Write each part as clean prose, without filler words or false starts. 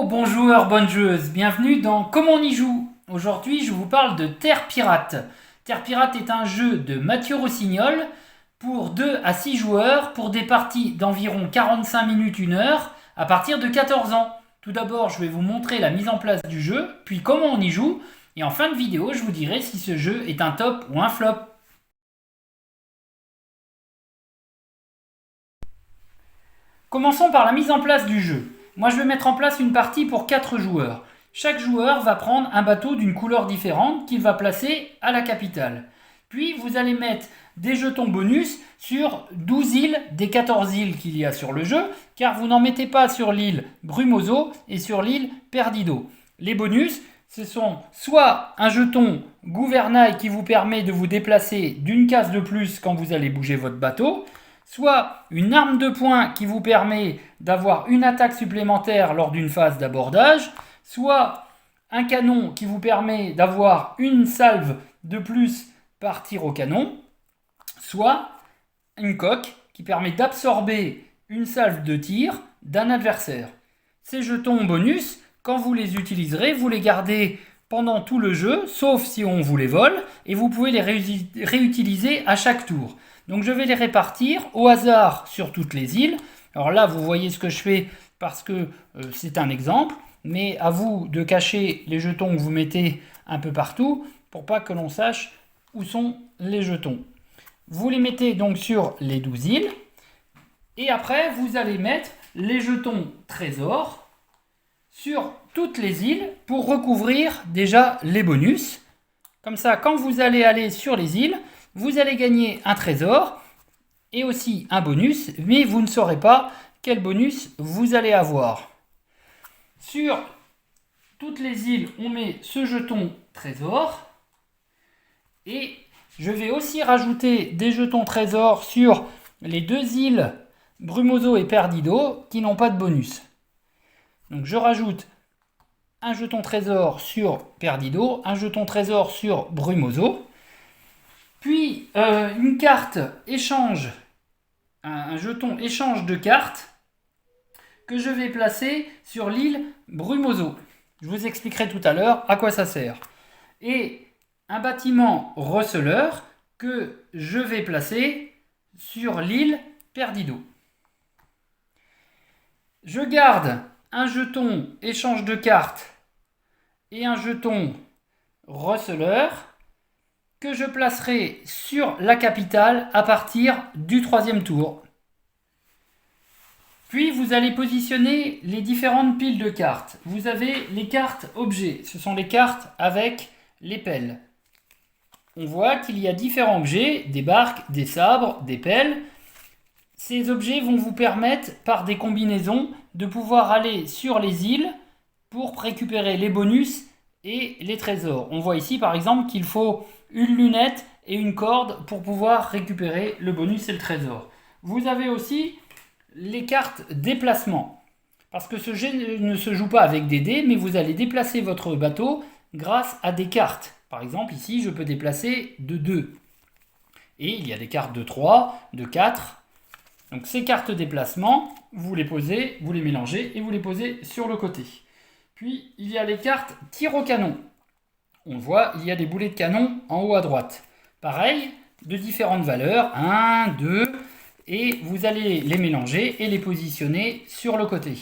Bon joueur, bonne joueuse, bienvenue dans Comment on y joue. Aujourd'hui, je vous parle de Terre Pirate. Terre Pirate est un jeu de Mathieu Rossignol pour 2 à 6 joueurs pour des parties d'environ 45 minutes, 1 heure à partir de 14 ans. Tout d'abord, je vais vous montrer la mise en place du jeu, puis comment on y joue, et en fin de vidéo, je vous dirai si ce jeu est un top ou un flop. Commençons par la mise en place du jeu. Moi, je vais mettre en place une partie pour 4 joueurs. Chaque joueur va prendre un bateau d'une couleur différente qu'il va placer à la capitale. Puis, vous allez mettre des jetons bonus sur 12 îles des 14 îles qu'il y a sur le jeu, car vous n'en mettez pas sur l'île Brumoso et sur l'île Perdido. Les bonus, ce sont soit un jeton gouvernail qui vous permet de vous déplacer d'une case de plus quand vous allez bouger votre bateau, soit une arme de poing qui vous permet d'avoir une attaque supplémentaire lors d'une phase d'abordage, soit un canon qui vous permet d'avoir une salve de plus par tir au canon, soit une coque qui permet d'absorber une salve de tir d'un adversaire. Ces jetons bonus, quand vous les utiliserez, vous les gardez pendant tout le jeu, sauf si on vous les vole, et vous pouvez les réutiliser à chaque tour. Donc je vais les répartir au hasard sur toutes les îles. Alors là, vous voyez ce que je fais parce que c'est un exemple, mais à vous de cacher les jetons que vous mettez un peu partout pour pas que l'on sache où sont les jetons. Vous les mettez donc sur les 12 îles et après vous allez mettre les jetons trésors sur toutes les îles pour recouvrir déjà les bonus. Comme ça, quand vous allez aller sur les îles, vous allez gagner un trésor et aussi un bonus, mais vous ne saurez pas quel bonus vous allez avoir. Sur toutes les îles, on met ce jeton trésor et je vais aussi rajouter des jetons trésors sur les 2 îles Brumoso et Perdido qui n'ont pas de bonus. Donc je rajoute un jeton trésor sur Perdido, un jeton trésor sur Brumoso. Puis une carte échange, un jeton échange de cartes que je vais placer sur l'île Brumoso. Je vous expliquerai tout à l'heure à quoi ça sert. Et un bâtiment receleur que je vais placer sur l'île Perdido. Je garde un jeton échange de cartes et un jeton receleur que je placerai sur la capitale à partir du 3e tour. Puis vous allez positionner les différentes piles de cartes. Vous avez les cartes objets, ce sont les cartes avec les pelles. On voit qu'il y a différents objets, des barques, des sabres, des pelles. Ces objets vont vous permettre, par des combinaisons, de pouvoir aller sur les îles pour récupérer les bonus et les trésors. On voit ici par exemple qu'il faut une lunette et une corde pour pouvoir récupérer le bonus et le trésor. Vous avez aussi les cartes déplacement. Parce que ce jeu ne se joue pas avec des dés, mais vous allez déplacer votre bateau grâce à des cartes. Par exemple, ici, je peux déplacer de 2. Et il y a des cartes de 3, de 4. Donc ces cartes déplacement, vous les posez, vous les mélangez et vous les posez sur le côté. Puis, il y a les cartes tir au canon. On voit, il y a des boulets de canon en haut à droite. Pareil, de différentes valeurs, 1, 2, et vous allez les mélanger et les positionner sur le côté.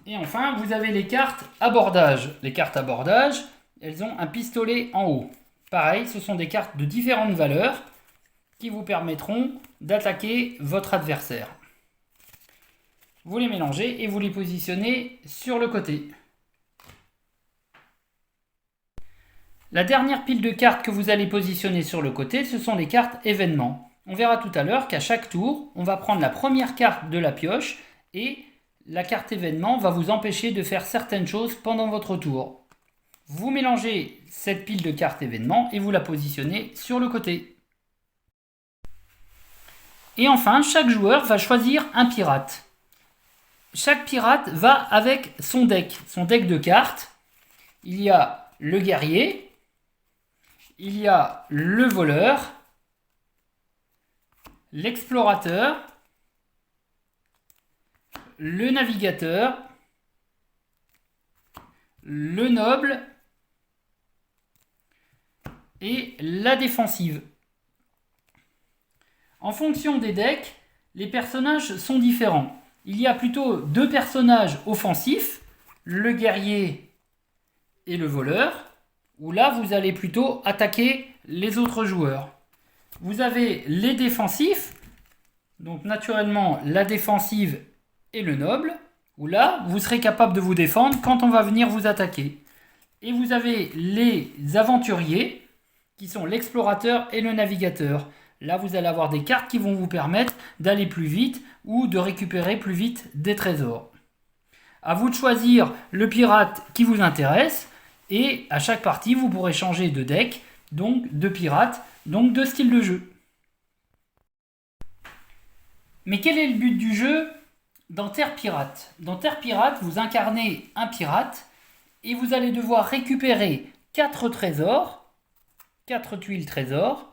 Et enfin, vous avez les cartes abordage. Les cartes abordage, elles ont un pistolet en haut. Pareil, ce sont des cartes de différentes valeurs qui vous permettront d'attaquer votre adversaire. Vous les mélangez et vous les positionnez sur le côté. La dernière pile de cartes que vous allez positionner sur le côté, ce sont les cartes événements. On verra tout à l'heure qu'à chaque tour, on va prendre la première carte de la pioche et la carte événement va vous empêcher de faire certaines choses pendant votre tour. Vous mélangez cette pile de cartes événements et vous la positionnez sur le côté. Et enfin, chaque joueur va choisir un pirate. Chaque pirate va avec son deck de cartes. Il y a le guerrier, il y a le voleur, l'explorateur, le navigateur le noble et la défensive. En fonction des decks, les personnages sont différents. Il y a plutôt deux personnages offensifs, le guerrier et le voleur, où là vous allez plutôt attaquer les autres joueurs. Vous avez les défensifs, donc naturellement la défensive et le noble, où là vous serez capable de vous défendre quand on va venir vous attaquer. Et vous avez les aventuriers, qui sont l'explorateur et le navigateur. Là, vous allez avoir des cartes qui vont vous permettre d'aller plus vite ou de récupérer plus vite des trésors. À vous de choisir le pirate qui vous intéresse et à chaque partie, vous pourrez changer de deck, donc de pirate, donc de style de jeu. Mais quel est le but du jeu dans Terre Pirate? Dans Terre Pirate, vous incarnez un pirate et vous allez devoir récupérer 4 trésors, 4 tuiles trésors,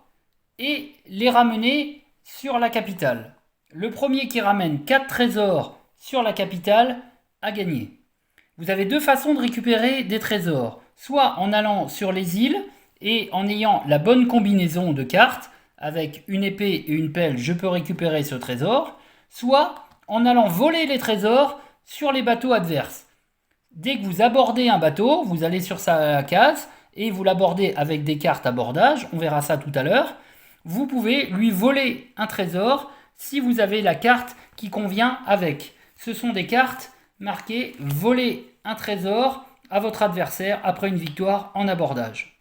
et les ramener sur la capitale. Le premier qui ramène 4 trésors sur la capitale a gagné. Vous avez deux façons de récupérer des trésors. Soit en allant sur les îles et en ayant la bonne combinaison de cartes, avec une épée et une pelle, je peux récupérer ce trésor. Soit en allant voler les trésors sur les bateaux adverses. Dès que vous abordez un bateau, vous allez sur sa case et vous l'abordez avec des cartes abordage, on verra ça tout à l'heure. Vous pouvez lui voler un trésor si vous avez la carte qui convient avec. Ce sont des cartes marquées « Voler un trésor à votre adversaire après une victoire en abordage ».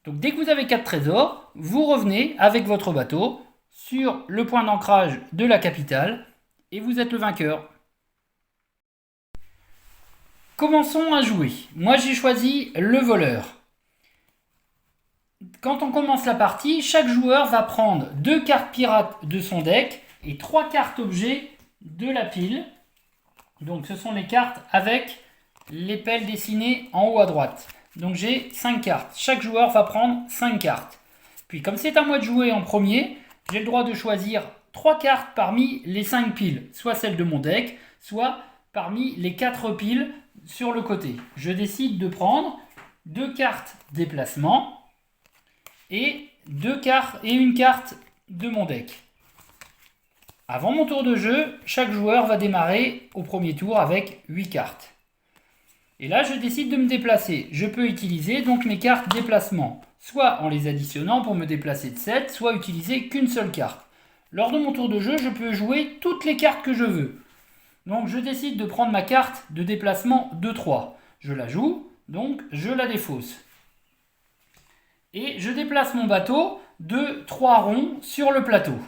Donc dès que vous avez 4 trésors, vous revenez avec votre bateau sur le point d'ancrage de la capitale et vous êtes le vainqueur. Commençons à jouer. Moi j'ai choisi le voleur. Quand on commence la partie, chaque joueur va prendre 2 cartes pirates de son deck et 3 cartes objets de la pile. Donc ce sont les cartes avec les pelles dessinées en haut à droite. Donc j'ai 5 cartes. Chaque joueur va prendre 5 cartes. Puis comme c'est à moi de jouer en premier, j'ai le droit de choisir 3 cartes parmi les 5 piles. Soit celles de mon deck, soit parmi les 4 piles sur le côté. Je décide de prendre 2 cartes déplacement et une carte de mon deck. Avant mon tour de jeu, chaque joueur va démarrer au premier tour avec 8 cartes. Et là, je décide de me déplacer. Je peux utiliser donc mes cartes déplacement, soit en les additionnant pour me déplacer de 7, soit utiliser qu'une seule carte. Lors de mon tour de jeu, je peux jouer toutes les cartes que je veux. Donc je décide de prendre ma carte de déplacement de 3. Je la joue, donc je la défausse. Et je déplace mon bateau de 3 ronds sur le plateau.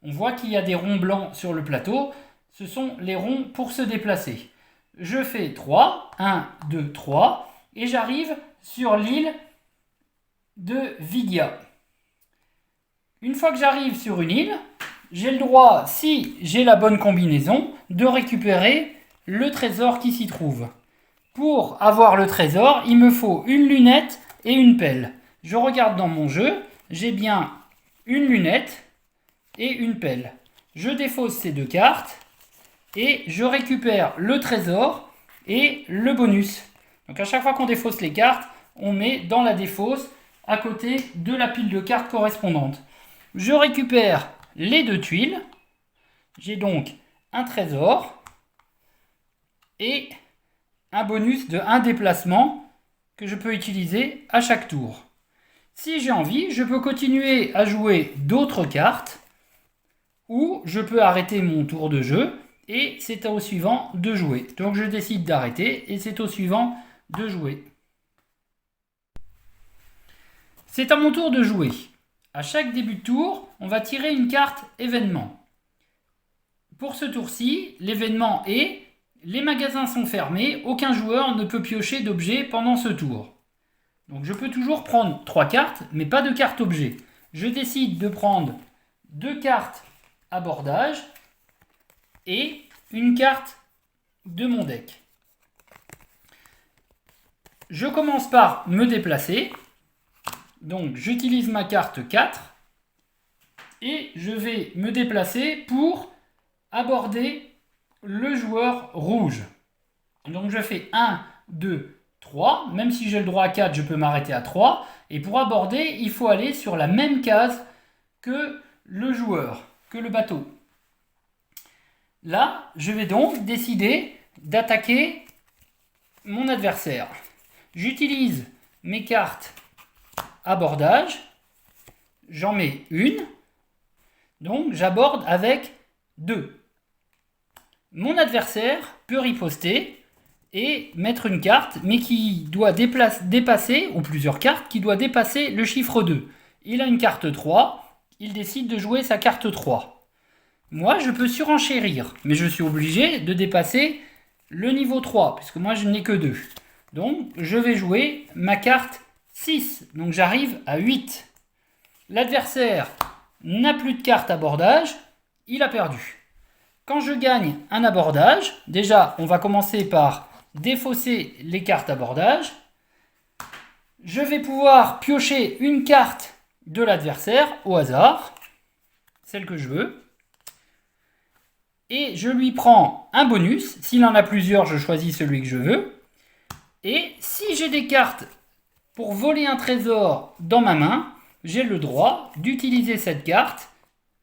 On voit qu'il y a des ronds blancs sur le plateau. Ce sont les ronds pour se déplacer. Je fais 3, 1, 2, 3, et j'arrive sur l'île de Vigia. Une fois que j'arrive sur une île, j'ai le droit, si j'ai la bonne combinaison, de récupérer le trésor qui s'y trouve. Pour avoir le trésor, il me faut une lunette et une pelle. Je regarde dans mon jeu, j'ai bien une lunette et une pelle. Je défausse ces 2 cartes et je récupère le trésor et le bonus. Donc à chaque fois qu'on défausse les cartes, on met dans la défausse à côté de la pile de cartes correspondante. Je récupère les 2 tuiles. J'ai donc un trésor et un bonus de 1 déplacement que je peux utiliser à chaque tour. Si j'ai envie, je peux continuer à jouer d'autres cartes ou je peux arrêter mon tour de jeu et c'est au suivant de jouer. Donc je décide d'arrêter et c'est au suivant de jouer. C'est à mon tour de jouer. À chaque début de tour, on va tirer une carte événement. Pour ce tour-ci, l'événement est « Les magasins sont fermés, aucun joueur ne peut piocher d'objets pendant ce tour ». Donc je peux toujours prendre 3 cartes, mais pas de carte objet. Je décide de prendre 2 cartes abordage et une carte de mon deck. Je commence par me déplacer. Donc j'utilise ma carte 4 et je vais me déplacer pour aborder le joueur rouge. Donc je fais 1 2, 3. Même si j'ai le droit à 4, je peux m'arrêter à 3. Et pour aborder, il faut aller sur la même case que le joueur, que le bateau. Là, je vais donc décider d'attaquer mon adversaire. J'utilise mes cartes abordage. J'en mets une. Donc, j'aborde avec 2. Mon adversaire peut riposter et mettre une carte, mais qui doit dépasser, ou plusieurs cartes, qui doit dépasser le chiffre 2. Il a une carte 3, il décide de jouer sa carte 3. Moi, je peux surenchérir, mais je suis obligé de dépasser le niveau 3, puisque moi, je n'ai que 2. Donc, je vais jouer ma carte 6, donc j'arrive à 8. L'adversaire n'a plus de carte abordage, il a perdu. Quand je gagne un abordage, déjà, on va commencer par défausser les cartes abordage. Je vais pouvoir piocher une carte de l'adversaire au hasard, celle que je veux. Et je lui prends un bonus. S'il en a plusieurs, je choisis celui que je veux. Et si j'ai des cartes pour voler un trésor dans ma main, j'ai le droit d'utiliser cette carte,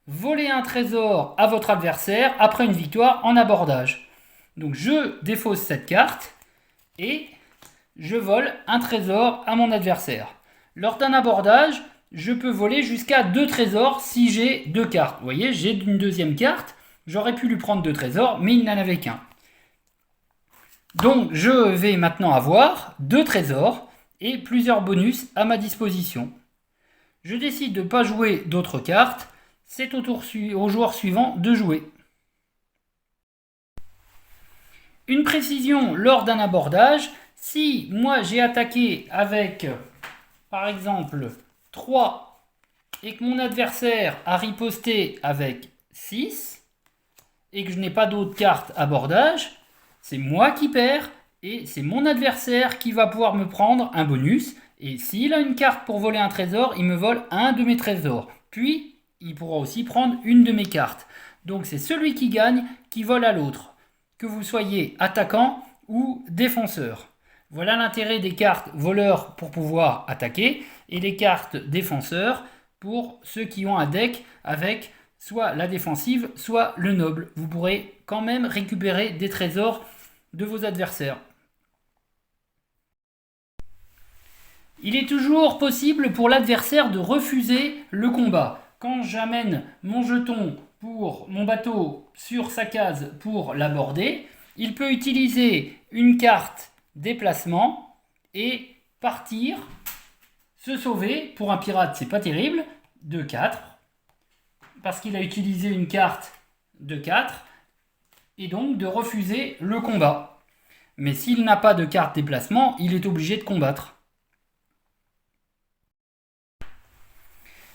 voler un trésor à votre adversaire après une victoire en abordage. Donc je défausse cette carte et je vole un trésor à mon adversaire. Lors d'un abordage, je peux voler jusqu'à 2 trésors si j'ai 2 cartes. Vous voyez, j'ai une deuxième carte, j'aurais pu lui prendre 2 trésors, mais il n'en avait qu'un. Donc je vais maintenant avoir 2 trésors et plusieurs bonus à ma disposition. Je décide de ne pas jouer d'autres cartes. C'est au joueur suivant de jouer. Une précision lors d'un abordage, si moi j'ai attaqué avec par exemple 3 et que mon adversaire a riposté avec 6 et que je n'ai pas d'autres cartes abordage, c'est moi qui perds et c'est mon adversaire qui va pouvoir me prendre un bonus. Et s'il a une carte pour voler un trésor, il me vole un de mes trésors. Puis, il pourra aussi prendre une de mes cartes. Donc c'est celui qui gagne qui vole à l'autre, que vous soyez attaquant ou défenseur. Voilà l'intérêt des cartes voleurs pour pouvoir attaquer et les cartes défenseurs pour ceux qui ont un deck avec soit la défensive, soit le noble. Vous pourrez quand même récupérer des trésors de vos adversaires. Il est toujours possible pour l'adversaire de refuser le combat. Quand j'amène mon jeton pour mon bateau sur sa case pour l'aborder, il peut utiliser une carte déplacement et partir, se sauver. Pour un pirate, c'est pas terrible, de 4, parce qu'il a utilisé une carte de 4, et donc de refuser le combat. Mais s'il n'a pas de carte déplacement, il est obligé de combattre.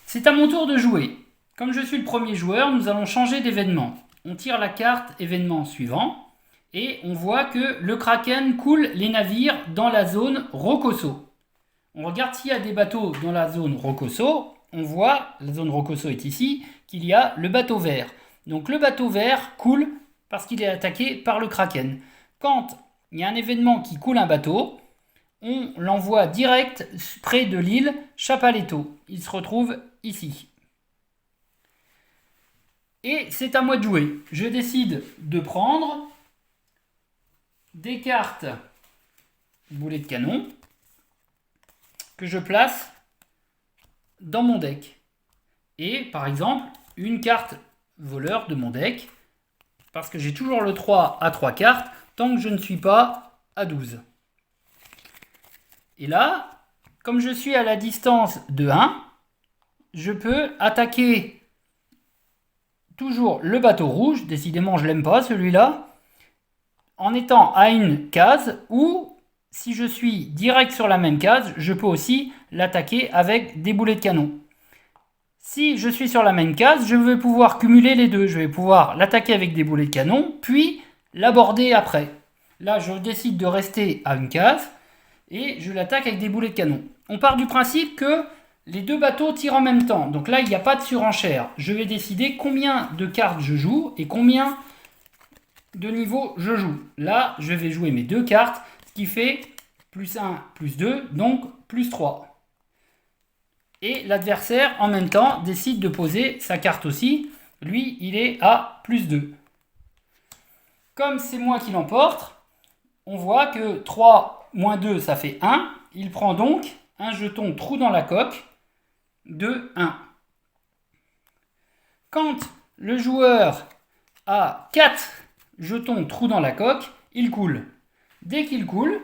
C'est à mon tour de jouer. Comme je suis le premier joueur, nous allons changer d'événement. On tire la carte événement suivant et on voit que le Kraken coule les navires dans la zone Rocosso. On regarde s'il y a des bateaux dans la zone Rocosso. On voit, la zone Rocosso est ici, qu'il y a le bateau vert. Donc le bateau vert coule parce qu'il est attaqué par le Kraken. Quand il y a un événement qui coule un bateau, on l'envoie direct près de l'île Chapaleto. Il se retrouve ici. Et c'est à moi de jouer. Je décide de prendre des cartes boulet de canon que je place dans mon deck. Et par exemple, une carte voleur de mon deck, parce que j'ai toujours le 3 à 3 cartes, tant que je ne suis pas à 12. Et là, comme je suis à la distance de 1, je peux attaquer toujours le bateau rouge. Décidément, je l'aime pas celui-là. En étant à une case, ou si je suis direct sur la même case, je peux aussi l'attaquer avec des boulets de canon. Si je suis sur la même case, je vais pouvoir cumuler les deux. Je vais pouvoir l'attaquer avec des boulets de canon, puis l'aborder après. Là, je décide de rester à une case et je l'attaque avec des boulets de canon. On part du principe que les deux bateaux tirent en même temps. Donc là, il n'y a pas de surenchère. Je vais décider combien de cartes je joue et combien de niveaux je joue. Là, je vais jouer mes 2 cartes, qui fait plus 1, plus 2, donc plus 3. Et l'adversaire, en même temps, décide de poser sa carte aussi. Lui, il est à plus 2. Comme c'est moi qui l'emporte, on voit que 3 moins 2, ça fait 1. Il prend donc un jeton trou dans la coque de 1. Quand le joueur a 4 jetons trou dans la coque, il coule. Dès qu'il coule,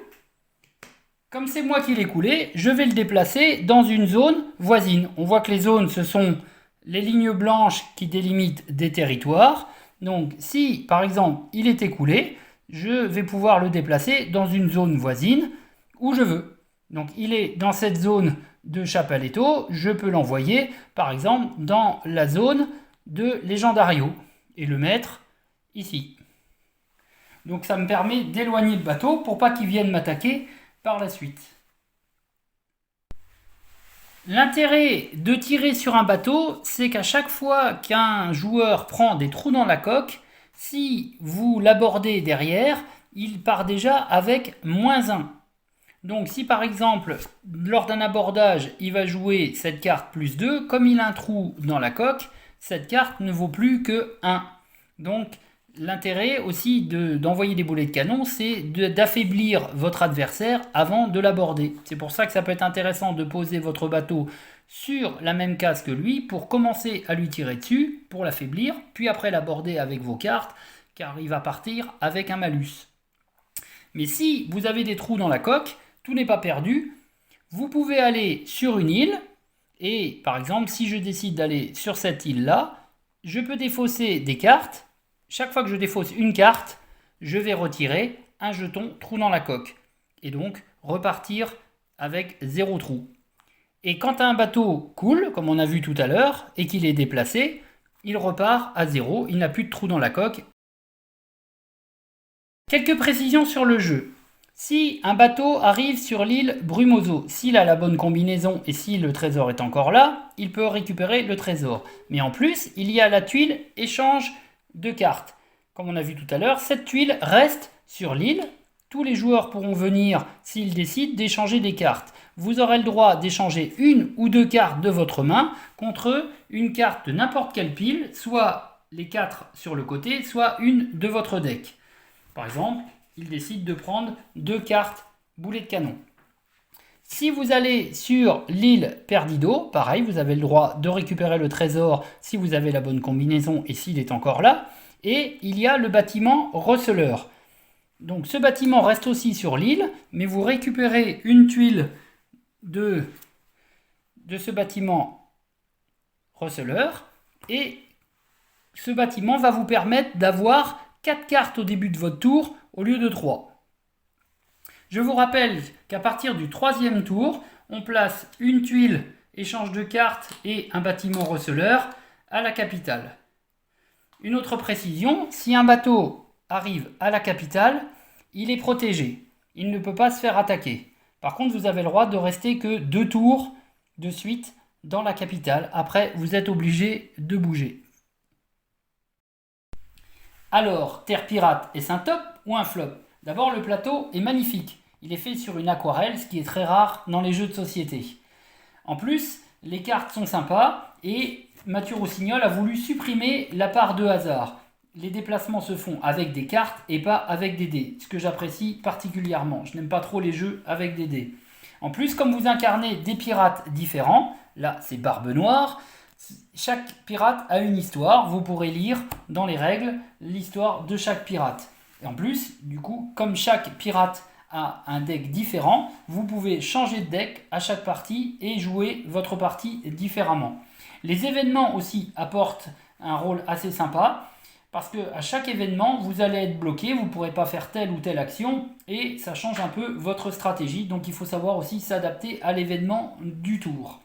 comme c'est moi qui l'ai coulé, je vais le déplacer dans une zone voisine. On voit que les zones, ce sont les lignes blanches qui délimitent des territoires. Donc si, par exemple, il est écoulé, je vais pouvoir le déplacer dans une zone voisine où je veux. Donc il est dans cette zone de Chapaletto, je peux l'envoyer, par exemple, dans la zone de Legendario et le mettre ici. Donc ça me permet d'éloigner le bateau pour pas qu'il vienne m'attaquer par la suite. L'intérêt de tirer sur un bateau, c'est qu'à chaque fois qu'un joueur prend des trous dans la coque, si vous l'abordez derrière, il part déjà avec -1. Donc si par exemple, lors d'un abordage, il va jouer cette carte plus 2, comme il a un trou dans la coque, cette carte ne vaut plus que 1. Donc l'intérêt aussi d'envoyer des boulets de canon, c'est d'affaiblir votre adversaire avant de l'aborder. C'est pour ça que ça peut être intéressant de poser votre bateau sur la même case que lui pour commencer à lui tirer dessus, pour l'affaiblir, puis après l'aborder avec vos cartes, car il va partir avec un malus. Mais si vous avez des trous dans la coque, tout n'est pas perdu. Vous pouvez aller sur une île, et par exemple, si je décide d'aller sur cette île-là, je peux défausser des cartes. Chaque fois que je défausse une carte, je vais retirer un jeton trou dans la coque. Et donc repartir avec 0 trou. Et quand un bateau coule, comme on a vu tout à l'heure, et qu'il est déplacé, il repart à 0, il n'a plus de trou dans la coque. Quelques précisions sur le jeu. Si un bateau arrive sur l'île Brumoso, s'il a la bonne combinaison et si le trésor est encore là, il peut récupérer le trésor. Mais en plus, il y a la tuile échange de cartes. Comme on a vu tout à l'heure, cette tuile reste sur l'île. Tous les joueurs pourront venir s'ils décident d'échanger des cartes. Vous aurez le droit d'échanger une ou deux cartes de votre main contre une carte de n'importe quelle pile, soit les 4 sur le côté, soit une de votre deck. Par exemple, il décide de prendre 2 cartes boulet de canon. Si vous allez sur l'île Perdido, pareil, vous avez le droit de récupérer le trésor si vous avez la bonne combinaison et s'il est encore là. Et il y a le bâtiment receleur. Donc ce bâtiment reste aussi sur l'île, mais vous récupérez une tuile de ce bâtiment receleur. Et ce bâtiment va vous permettre d'avoir 4 cartes au début de votre tour au lieu de 3. Je vous rappelle qu'à partir du 3e tour, on place une tuile, échange de cartes et un bâtiment receleur à la capitale. Une autre précision, si un bateau arrive à la capitale, il est protégé. Il ne peut pas se faire attaquer. Par contre, vous avez le droit de rester que 2 tours de suite dans la capitale. Après, vous êtes obligé de bouger. Alors, Terre Pirate, est-ce un top ou un flop? D'abord, le plateau est magnifique. Il est fait sur une aquarelle, ce qui est très rare dans les jeux de société. En plus, les cartes sont sympas et Mathieu Rossignol a voulu supprimer la part de hasard. Les déplacements se font avec des cartes et pas avec des dés, ce que j'apprécie particulièrement. Je n'aime pas trop les jeux avec des dés. En plus, comme vous incarnez des pirates différents, là c'est Barbe Noire, chaque pirate a une histoire, vous pourrez lire dans les règles l'histoire de chaque pirate. Et en plus, du coup, comme chaque pirate a un deck différent, vous pouvez changer de deck à chaque partie et jouer votre partie différemment. Les événements aussi apportent un rôle assez sympa, parce qu'à chaque événement, vous allez être bloqué, vous ne pourrez pas faire telle ou telle action, et ça change un peu votre stratégie, donc il faut savoir aussi s'adapter à l'événement du tour.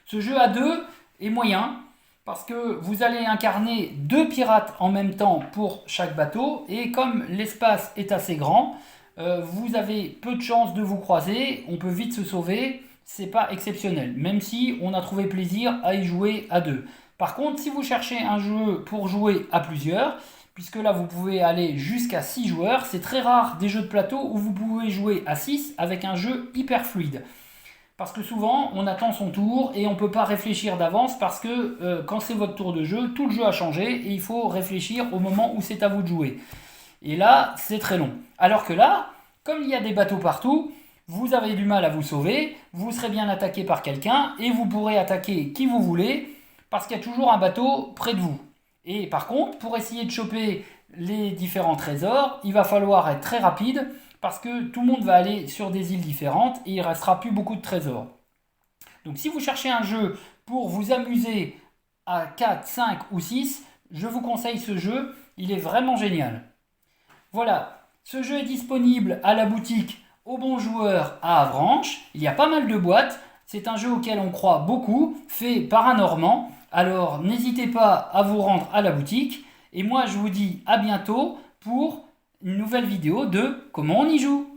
Ce jeu à 2 est moyen, parce que vous allez incarner 2 pirates en même temps pour chaque bateau, et comme l'espace est assez grand, vous avez peu de chances de vous croiser, on peut vite se sauver, c'est pas exceptionnel, même si on a trouvé plaisir à y jouer à 2. Par contre, si vous cherchez un jeu pour jouer à plusieurs, puisque là vous pouvez aller jusqu'à 6 joueurs. C'est très rare des jeux de plateau où vous pouvez jouer à 6 avec un jeu hyper fluide. Parce que souvent on attend son tour et on ne peut pas réfléchir d'avance parce que quand c'est votre tour de jeu, tout le jeu a changé et il faut réfléchir au moment où c'est à vous de jouer. Et là, c'est très long. Alors que là, comme il y a des bateaux partout, vous avez du mal à vous sauver, vous serez bien attaqué par quelqu'un et vous pourrez attaquer qui vous voulez parce qu'il y a toujours un bateau près de vous. Et par contre, pour essayer de choper les différents trésors, il va falloir être très rapide parce que tout le monde va aller sur des îles différentes et il ne restera plus beaucoup de trésors. Donc si vous cherchez un jeu pour vous amuser à 4, 5 ou 6, je vous conseille ce jeu, il est vraiment génial. Voilà, ce jeu est disponible à la boutique Au Bon Joueur à Avranches. Il y a pas mal de boîtes. C'est un jeu auquel on croit beaucoup, fait par un Normand. Alors n'hésitez pas à vous rendre à la boutique. Et moi je vous dis à bientôt pour une nouvelle vidéo de Comment on y joue.